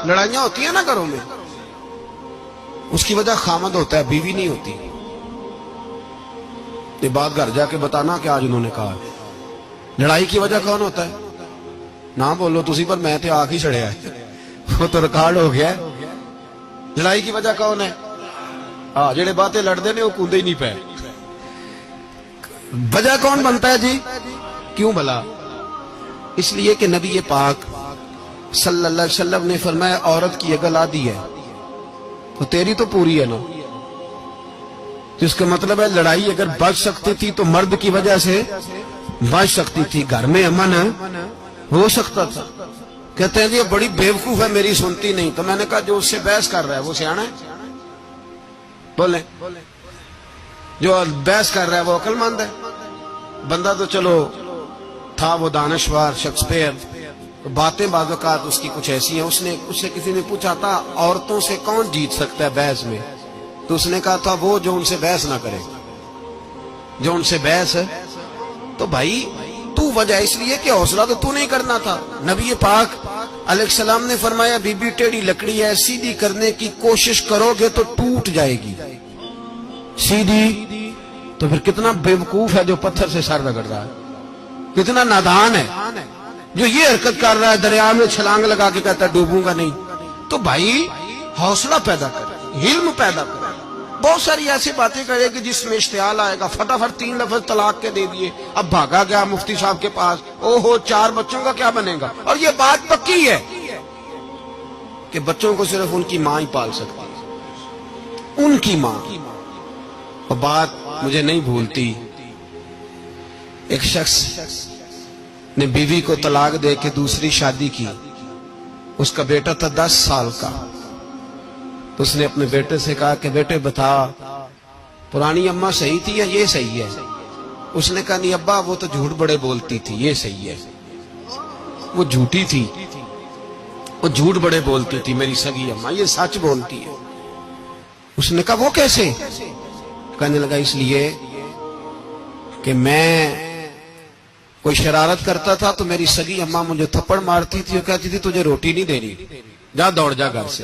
لڑائیاں ہوتی ہیں نا گھروں میں، اس کی وجہ خامد ہوتا ہے، بیوی نہیں ہوتی. یہ بات گھر جا کے بتانا کہ آج انہوں نے کہا. لڑائی کی وجہ کون ہوتا ہے؟ نہ بولو تسی، پر میں تے آنکھ ہی چڑھیا ہے، وہ تو ریکارڈ ہو گیا ہے. لڑائی کی وجہ کون ہے؟ جڑے باتیں لڑتے نے وہ کودے ہی نہیں پے. وجہ کون بنتا ہے جی؟ کیوں بھلا؟ اس لیے کہ نبی پاک صلی اللہ علیہ وسلم نے فرمایا عورت کی اگر آدھی ہے تو تیری تو پوری ہے نا. جس کا مطلب ہے لڑائی اگر بچ سکتی تھی تو مرد کی وجہ سے بچ سکتی تھی، گھر میں امن ہو سکتا تھا. کہتے ہیں یہ بڑی بیوقوف ہے، میری سنتی نہیں. تو میں نے کہا جو اس سے بحث کر رہا ہے وہ سیانا ہے؟ بولیں، جو بحث کر رہا ہے وہ عقل مند ہے؟ بندہ تو چلو تھا وہ دانشور شیکسپیئر، باتیں بعض اوقات اس کی کچھ ایسی ہیں. اس سے کسی نے پوچھا تھا عورتوں سے کون جیت سکتا ہے بحث میں، تو اس نے کہا تھا وہ جو ان سے بحث نہ کرے، جو ان سے بحث ہے. تو بھائی تو وجہ اس لیے کہ حوصلہ تو نہیں کرنا تھا. نبی پاک علیہ السلام نے فرمایا بی بی ٹیڑھی لکڑی ہے، سیدھی کرنے کی کوشش کرو گے تو ٹوٹ جائے گی. سیدھی تو پھر کتنا بیوقوف ہے جو پتھر سے سر رگڑ رہا ہے، کتنا نادان ہے جو یہ حرکت کر رہا ہے، دریا میں چھلانگ لگا کے کہتا ہے ڈوبوں گا نہیں. تو بھائی حوصلہ پیدا کر، علم پیدا کر. بہت ساری ایسی باتیں کرے کہ جس میں اشتعال آئے گا، فٹافٹ 3 لفظ طلاق کے دے دیے، اب بھاگا گیا مفتی صاحب کے پاس، او ہو 4 بچوں کا کیا بنے گا. اور یہ بات پکی ہے کہ بچوں کو صرف ان کی ماں ہی پال سکتی ہے، ان کی ماں. اور بات مجھے نہیں بھولتی، ایک شخص نے بیوی کو طلاق دے کے دوسری شادی کی. اس کا بیٹا تھا 10 سال کا. تو اس نے اپنے بیٹے سے کہا کہ بیٹے بتا پرانی اماں صحیح تھی یا یہ صحیح ہے؟ اس نے کہا نہیں ابا وہ تو جھوٹ بڑے بولتی تھی، یہ صحیح ہے. وہ جھوٹی تھی، وہ جھوٹ بڑے بولتی تھی میری سگی اماں، یہ سچ بولتی ہے. اس نے کہا وہ کیسے؟ کہنے لگا اس لیے کہ میں کوئی شرارت کرتا تھا تو میری سگی اماں مجھے تھپڑ مارتی تھی اور کہتی تھی تجھے روٹی نہیں دینی، جا دوڑ جا گھر سے.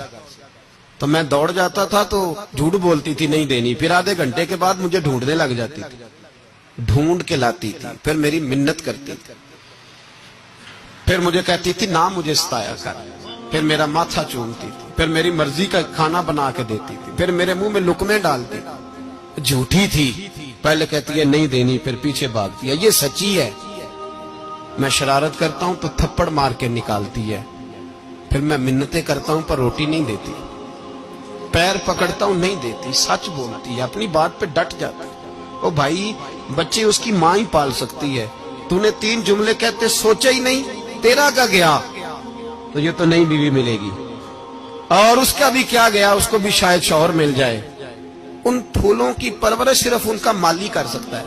تو میں دوڑ جاتا تھا تو جھوٹ بولتی تھی نہیں دینی، پھر آدھے گھنٹے کے بعد مجھے ڈھونڈنے لگ جاتی تھی، ڈھونڈ کے لاتی تھی، پھر میری منت کرتی تھی، پھر مجھے کہتی تھی نہ مجھے ستایا کر، پھر میرا ماتھا چومتی تھی، پھر میری مرضی کا کھانا بنا کے دیتی تھی، پھر میرے منہ میں لقمے ڈالتی تھی. جھوٹی تھی، پہلے کہتی ہے نہیں دینی، پھر پیچھے بھاگتی ہے. یہ سچی ہے، میں شرارت کرتا ہوں تو تھپڑ مار کے نکالتی ہے، پھر میں منتیں کرتا ہوں پر روٹی نہیں دیتی، پیر پکڑتا ہوں نہیں دیتی. سچ بولتی ہے، اپنی بات پہ ڈٹ جاتی. او بھائی بچے اس کی ماں ہی پال سکتی ہے. تو نے 3 جملے کہتے سوچا ہی نہیں، تیرا کا گیا تو یہ تو نئی بیوی ملے گی، اور اس کا بھی کیا گیا، اس کو بھی شاید شوہر مل جائے. ان پھولوں کی پرورش صرف ان کا مالی کر سکتا ہے،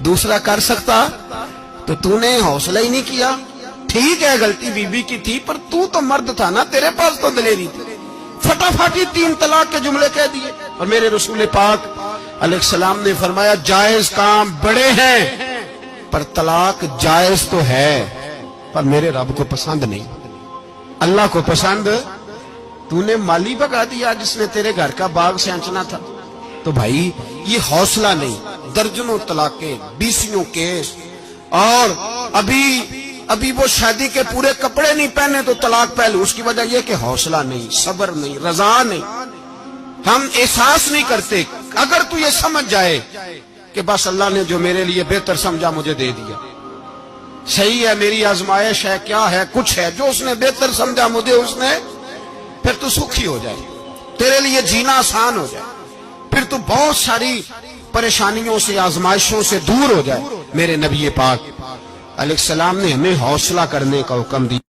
دوسرا کر سکتا تو نے حوصلہ ہی نہیں کیا. ٹھیک ہے غلطی بی بی کی تھی، پر تو مرد تھا نا، تیرے پاس تو دلیری تھی. فٹافٹ ہی 3 طلاق کے جملے کہہ دیے. اور میرے رسول پاک علیہ السلام نے فرمایا جائز کام بڑے ہیں پر طلاق جائز تو ہے، پر میرے رب کو پسند نہیں، اللہ کو پسند. تو نے مالی بگا دیا جس نے تیرے گھر کا باغ سینچنا تھا. تو بھائی یہ حوصلہ نہیں. درجنوں طلاقیں، 20 کیس، اور ابھی وہ شادی کے پورے کپڑے نہیں پہنے تو طلاق پہلے. اس کی وجہ یہ کہ حوصلہ نہیں، صبر نہیں، رضا نہیں. ہم احساس نہیں کرتے. اگر تو یہ سمجھ جائے کہ بس اللہ نے جو میرے لیے بہتر سمجھا مجھے دے دیا، صحیح ہے، میری آزمائش ہے، کیا ہے، کچھ ہے، جو اس نے بہتر سمجھا مجھے اس نے، پھر تو سکھی ہو جائے، تیرے لیے جینا آسان ہو جائے، پھر تو بہت ساری پریشانیوں سے آزمائشوں سے دور ہو جائے. میرے نبی پاک علیہ السلام نے ہمیں حوصلہ کرنے کا حکم دیا.